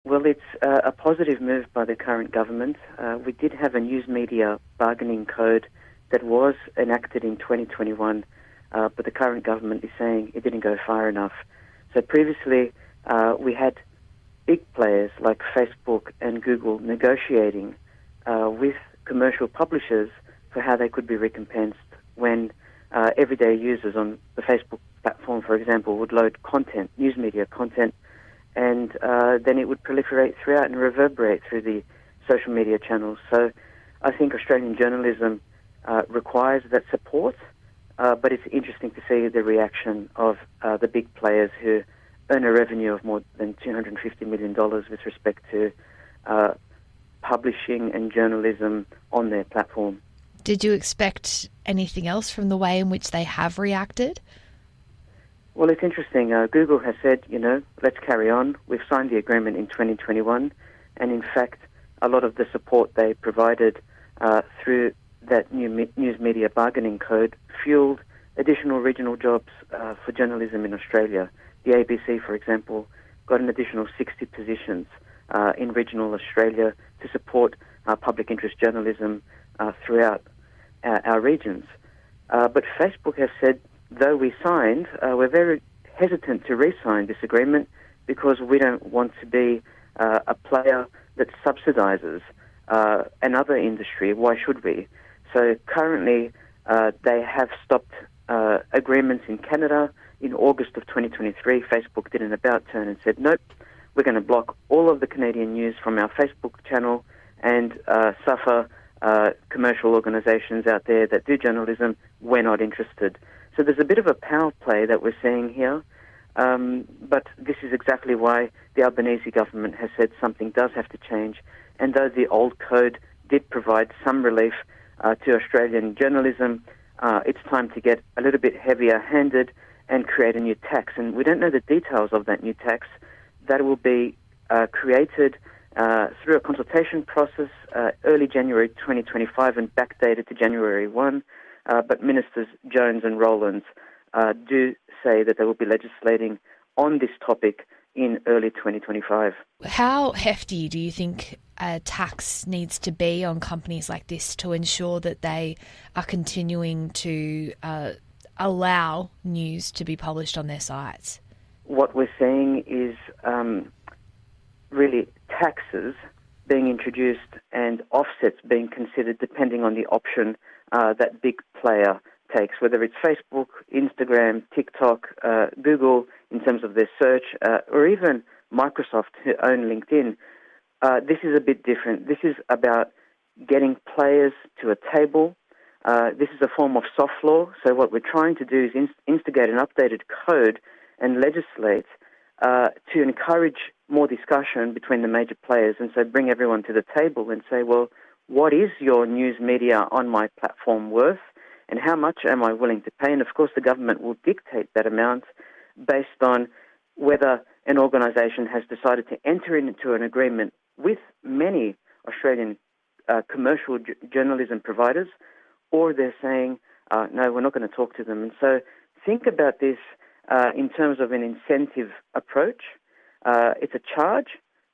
Well, it's a positive move by the current government. We did have a news media bargaining code that was enacted in 2021, but the current government is saying it didn't go far enough. So previously, we had big players like Facebook and Google negotiating with commercial publishers for how they could be recompensed when everyday users on the Facebook platform, for example, would load content, news media content, and then it would proliferate throughout and reverberate through the social media channels. So I think Australian journalism requires that support, but it's interesting to see the reaction of the big players who earn a revenue of more than $250 million with respect to publishing and journalism on their platform. Did you expect anything else from the way in which they have reacted? Well, it's interesting. Google has said, let's carry on. We've signed the agreement in 2021, and in fact, a lot of the support they provided through that new news media bargaining code fueled additional regional jobs for journalism in Australia. The ABC, for example, got an additional 60 positions in regional Australia to support public interest journalism throughout our regions. But Facebook has said, though we signed, we're very hesitant to re-sign this agreement because we don't want to be a player that subsidises another industry. Why should we? So currently they have stopped agreements in Canada. In August of 2023, Facebook did an about-turn and said, nope, we're going to block all of the Canadian news from our Facebook channel and suffer commercial organisations out there that do journalism. We're not interested. So there's a bit of a power play that we're seeing here, but this is exactly why the Albanese government has said something does have to change. And though the old code did provide some relief to Australian journalism, it's time to get a little bit heavier-handed and create a new tax. And we don't know the details of that new tax. That will be created through a consultation process early January 2025 and backdated to January 1. But Ministers Jones and Rowlands do say that they will be legislating on this topic in early 2025. How hefty do you think a tax needs to be on companies like this to ensure that they are continuing to allow news to be published on their sites? What we're seeing is really taxes being introduced and offsets being considered depending on the option that big player takes, whether it's Facebook, Instagram, TikTok, Google in terms of their search, or even Microsoft who own LinkedIn. This is a bit different. This is about getting players to a table. This is a form of soft law. So what we're trying to do is instigate an updated code and legislate to encourage more discussion between the major players, and so bring everyone to the table and say, well, what is your news media on my platform worth, and how much am I willing to pay? And of course the government will dictate that amount based on whether an organisation has decided to enter into an agreement with many Australian commercial journalism providers, or they're saying, no, we're not going to talk to them. And so think about this in terms of an incentive approach. It's a charge,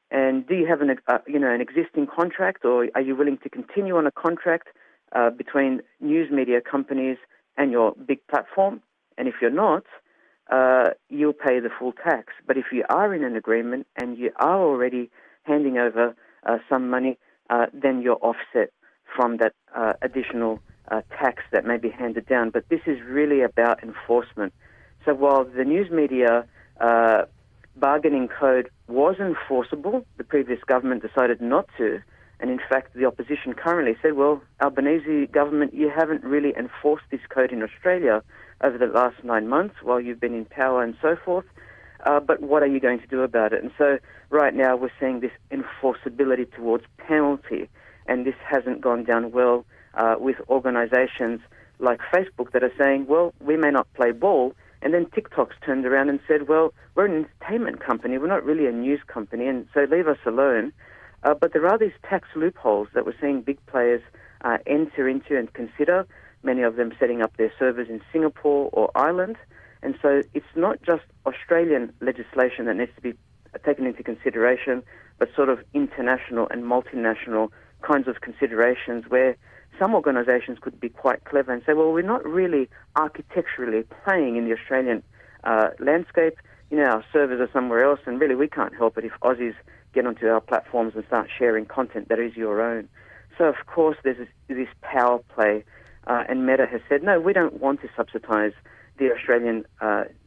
and do you have an existing contract, or are you willing to continue on a contract between news media companies and your big platform? And if you're not, you'll pay the full tax. But if you are in an agreement and you are already handing over some money, then you're offset from that additional tax that may be handed down. But this is really about enforcement. So while the news media bargaining code was enforceable, the previous government decided not to, and in fact the opposition currently said, well, Albanese government, you haven't really enforced this code in Australia over the last 9 months while you've been in power and so forth, but what are you going to do about it? And so right now we're seeing this enforceability towards penalty, and this hasn't gone down well with organisations like Facebook that are saying, well, we may not play ball. And then TikTok's turned around and said, well, we're an entertainment company, we're not really a news company, and so leave us alone. But there are these tax loopholes that we're seeing big players enter into and consider, many of them setting up their servers in Singapore or Ireland. And so it's not just Australian legislation that needs to be taken into consideration, but sort of international and multinational kinds of considerations where some organisations could be quite clever and say, well, we're not really architecturally playing in the Australian landscape. Our servers are somewhere else, and really we can't help it if Aussies get onto our platforms and start sharing content that is your own. So, of course, there's this power play, and Meta has said, no, we don't want to subsidise the Australian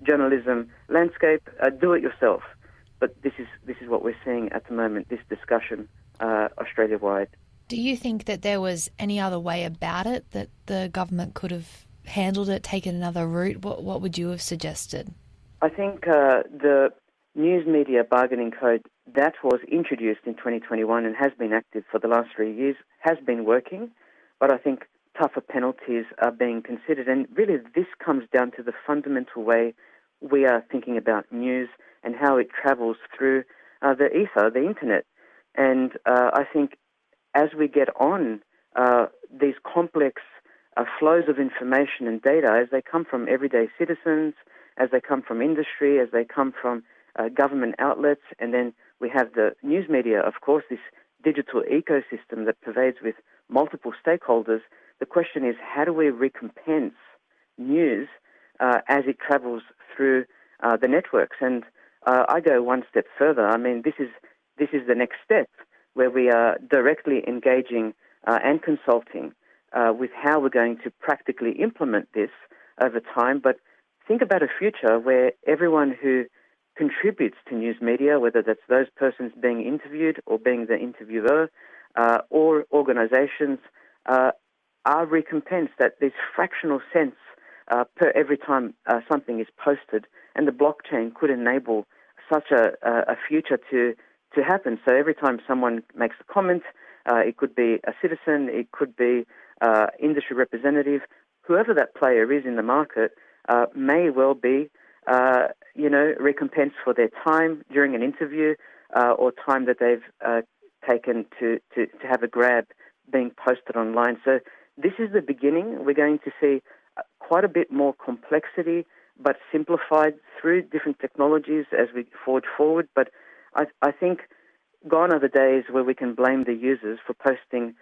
journalism landscape. Do it yourself. But this is what we're seeing at the moment, this discussion Australia-wide. Do you think that there was any other way about it, that the government could have handled it, taken another route? What would you have suggested? I think the News Media Bargaining Code that was introduced in 2021 and has been active for the last 3 years has been working, but I think tougher penalties are being considered. And really this comes down to the fundamental way we are thinking about news and how it travels through the ether, the internet. And I think as we get on these complex flows of information and data, as they come from everyday citizens, as they come from industry, as they come from government outlets, and then we have the news media, of course, this digital ecosystem that pervades with multiple stakeholders. The question is, how do we recompense news as it travels through the networks? And I go one step further. I mean, this is the next step where we are directly engaging and consulting with how we're going to practically implement this over time. But think about a future where everyone who contributes to news media, whether that's those persons being interviewed or being the interviewer, or organisations, are recompensed at this fractional cents per every time something is posted. And the blockchain could enable such a future to happen. So every time someone makes a comment, it could be a citizen, it could be industry representative, whoever that player is in the market may well be recompensed for their time during an interview or time that they've taken to have a grab being posted online. So this is the beginning. We're going to see quite a bit more complexity, but simplified through different technologies as we forge forward. But I think gone are the days where we can blame the users for posting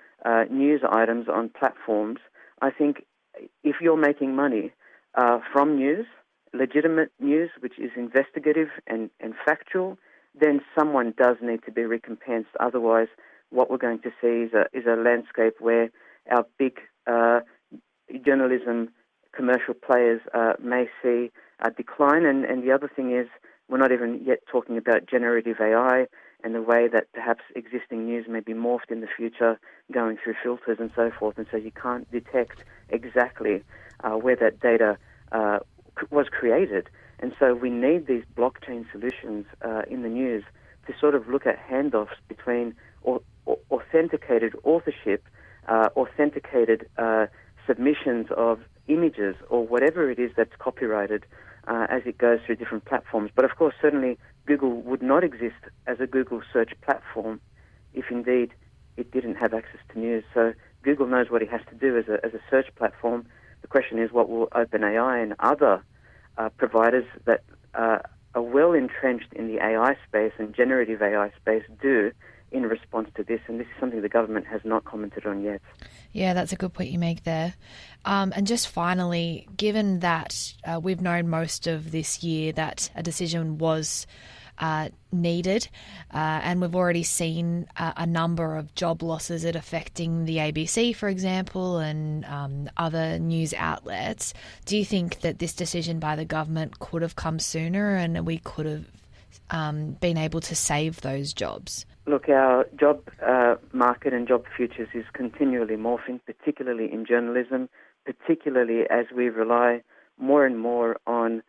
news items on platforms. I think if you're making money from news, legitimate news, which is investigative and factual, then someone does need to be recompensed. Otherwise, what we're going to see is a landscape where our big journalism commercial players may see a decline. And the other thing is, we're not even yet talking about generative AI and the way that perhaps existing news may be morphed in the future, going through filters and so forth. And so you can't detect exactly where that data was created. And so we need these blockchain solutions in the news to sort of look at handoffs between authenticated authorship, authenticated submissions of images or whatever it is that's copyrighted as it goes through different platforms. But of course, certainly Google would not exist as a Google search platform if indeed it didn't have access to news. So Google knows what it has to do as a search platform. The question is, what will OpenAI and other providers that are well entrenched in the AI space and generative AI space do in response to this? And this is something the government has not commented on yet. Yeah, that's a good point you make there. And just finally, given that we've known most of this year that a decision was needed, and we've already seen a number of job losses it affecting the ABC, for example, and other news outlets, do you think that this decision by the government could have come sooner and we could have been able to save those jobs? Look, our job market and job futures is continually morphing, particularly in journalism, particularly as we rely more and more on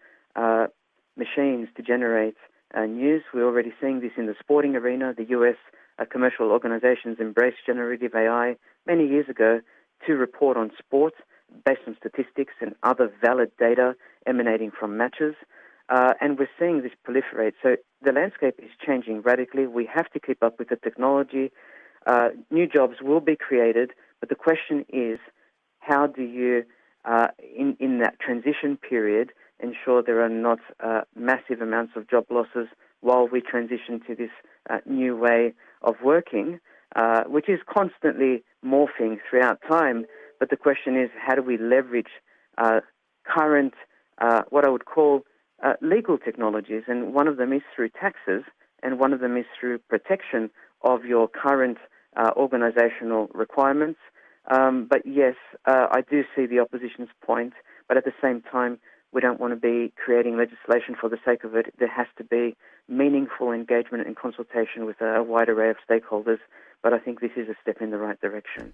machines to generate news. We're already seeing this in the sporting arena. The US commercial organizations embraced generative AI many years ago to report on sport based on statistics and other valid data emanating from matches. And we're seeing this proliferate. So the landscape is changing radically. We have to keep up with the technology. New jobs will be created, but the question is, how do you, in that transition period, ensure there are not massive amounts of job losses while we transition to this new way of working, which is constantly morphing throughout time. But the question is, how do we leverage current, what I would call legal technologies? And one of them is through taxes, and one of them is through protection of your current organisational requirements. But yes, I do see the opposition's point, but at the same time, we don't want to be creating legislation for the sake of it. There has to be meaningful engagement and consultation with a wide array of stakeholders, but I think this is a step in the right direction.